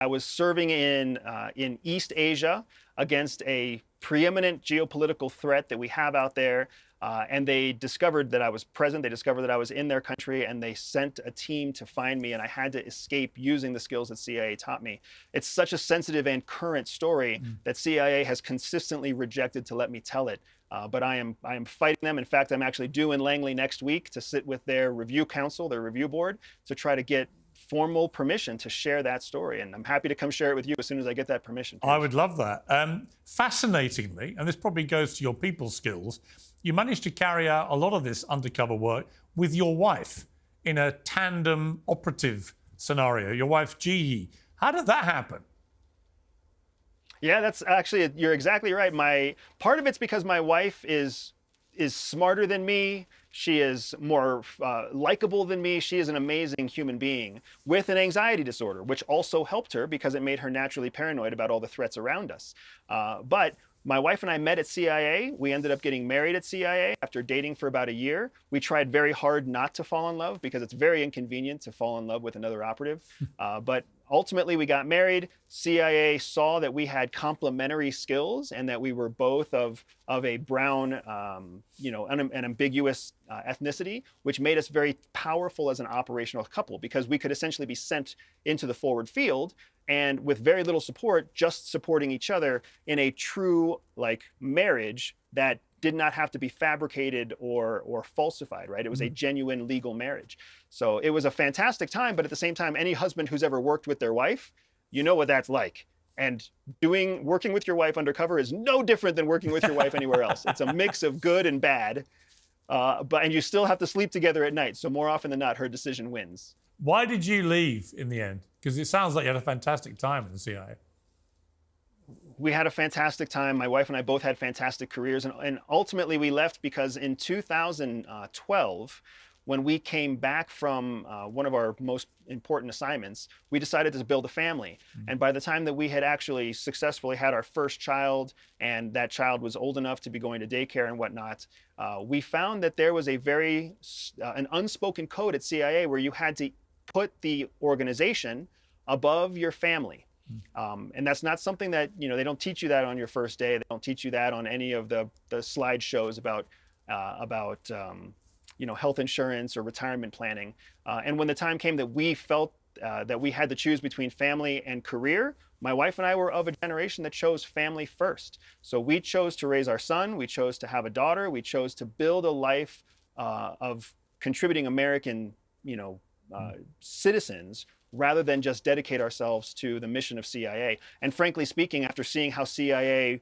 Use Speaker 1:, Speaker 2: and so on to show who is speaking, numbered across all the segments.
Speaker 1: I was serving in East Asia against a preeminent geopolitical threat that we have out there. And they discovered that I was present. They discovered that I was in their country, and they sent a team to find me. And I had to escape using the skills that CIA taught me. It's such a sensitive and current story that CIA has consistently rejected to let me tell it. But I am fighting them. In fact, I'm actually due in Langley next week to sit with their review council, their review board, to try to get formal permission to share that story. And I'm happy to come share it with you as soon as I get that permission.
Speaker 2: I would love that. Fascinatingly, and this probably goes to your people skills, you managed to carry out a lot of this undercover work with your wife in a tandem operative scenario, your wife, Jihi. How did that happen?
Speaker 1: Yeah, that's actually, you're exactly right. Part of it's because my wife is smarter than me. She is more likable than me. She is an amazing human being with an anxiety disorder, which also helped her because it made her naturally paranoid about all the threats around us. But my wife and I met at CIA. We ended up getting married at CIA after dating for about a year. We tried very hard not to fall in love because it's very inconvenient to fall in love with another operative. But ultimately, we got married. CIA saw that we had complementary skills and that we were both of a brown, an ambiguous ethnicity, which made us very powerful as an operational couple because we could essentially be sent into the forward field and with very little support, just supporting each other in a true marriage that did not have to be fabricated or falsified, right? It was a genuine legal marriage. So it was a fantastic time, but at the same time, any husband who's ever worked with their wife, you know what that's like. And working with your wife undercover is no different than working with your wife anywhere else. It's a mix of good and bad, and you still have to sleep together at night. So more often than not, her decision wins.
Speaker 2: Why did you leave in the end? Because it sounds like you had a fantastic time in the CIA.
Speaker 1: We had a fantastic time. My wife and I both had fantastic careers. And ultimately, we left because in 2012, when we came back from one of our most important assignments, we decided to build a family. And by the time that we had actually successfully had our first child, and that child was old enough to be going to daycare and whatnot, we found that there was an unspoken code at CIA where you had to put the organization above your family. And that's not something that, they don't teach you that on your first day. They don't teach you that on any of the slideshows about health insurance or retirement planning. And when the time came that we felt that we had to choose between family and career, my wife and I were of a generation that chose family first. So we chose to raise our son. We chose to have a daughter. We chose to build a life of contributing American, citizens, rather than just dedicate ourselves to the mission of CIA. And frankly speaking, after seeing how CIA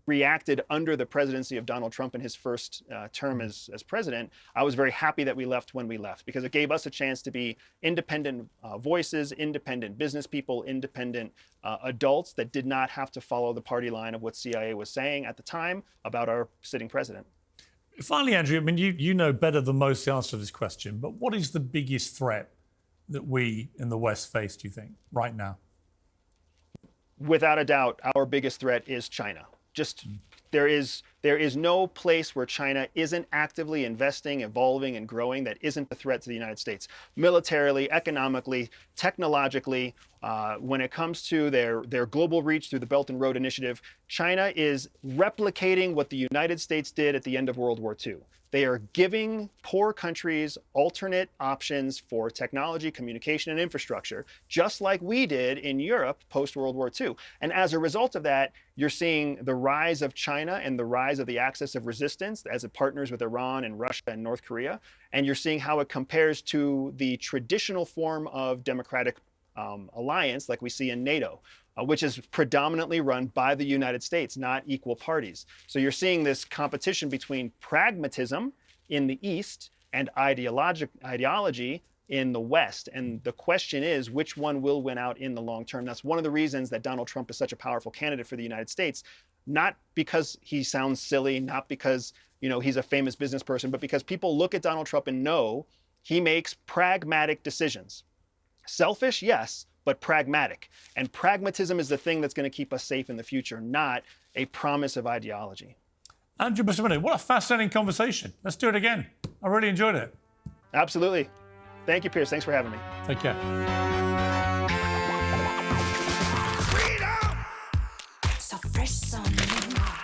Speaker 1: reacted under the presidency of Donald Trump in his first term as president, I was very happy that we left when we left, because it gave us a chance to be independent voices, independent business people, independent adults that did not have to follow the party line of what CIA was saying at the time about our sitting president.
Speaker 2: Finally, Andrew, I mean, you know better than most the answer to this question, but what is the biggest threat that we in the West face, do you think, right now?
Speaker 1: Without a doubt, our biggest threat is China. There is no place where China isn't actively investing, evolving, and growing that isn't a threat to the United States. Militarily, economically, technologically, when it comes to their global reach through the Belt and Road Initiative, China is replicating what the United States did at the end of World War II. They are giving poor countries alternate options for technology, communication, and infrastructure, just like we did in Europe post-World War II. And as a result of that, you're seeing the rise of China and the rise of the axis of resistance as it partners with Iran and Russia and North Korea. And you're seeing how it compares to the traditional form of democratic alliance like we see in NATO, which is predominantly run by the United States, not equal parties. So you're seeing this competition between pragmatism in the East and ideology in the West. And the question is, which one will win out in the long term? That's one of the reasons that Donald Trump is such a powerful candidate for the United States, not because he sounds silly, not because he's a famous business person, but because people look at Donald Trump and know he makes pragmatic decisions. Selfish, yes, but pragmatic. And pragmatism is the thing that's going to keep us safe in the future, not a promise of ideology.
Speaker 2: Andrew Bustamante, what a fascinating conversation. Let's do it again. I really enjoyed it.
Speaker 1: Absolutely. Thank you, Piers. Thanks for having me.
Speaker 2: Take care.
Speaker 3: so fresh on you.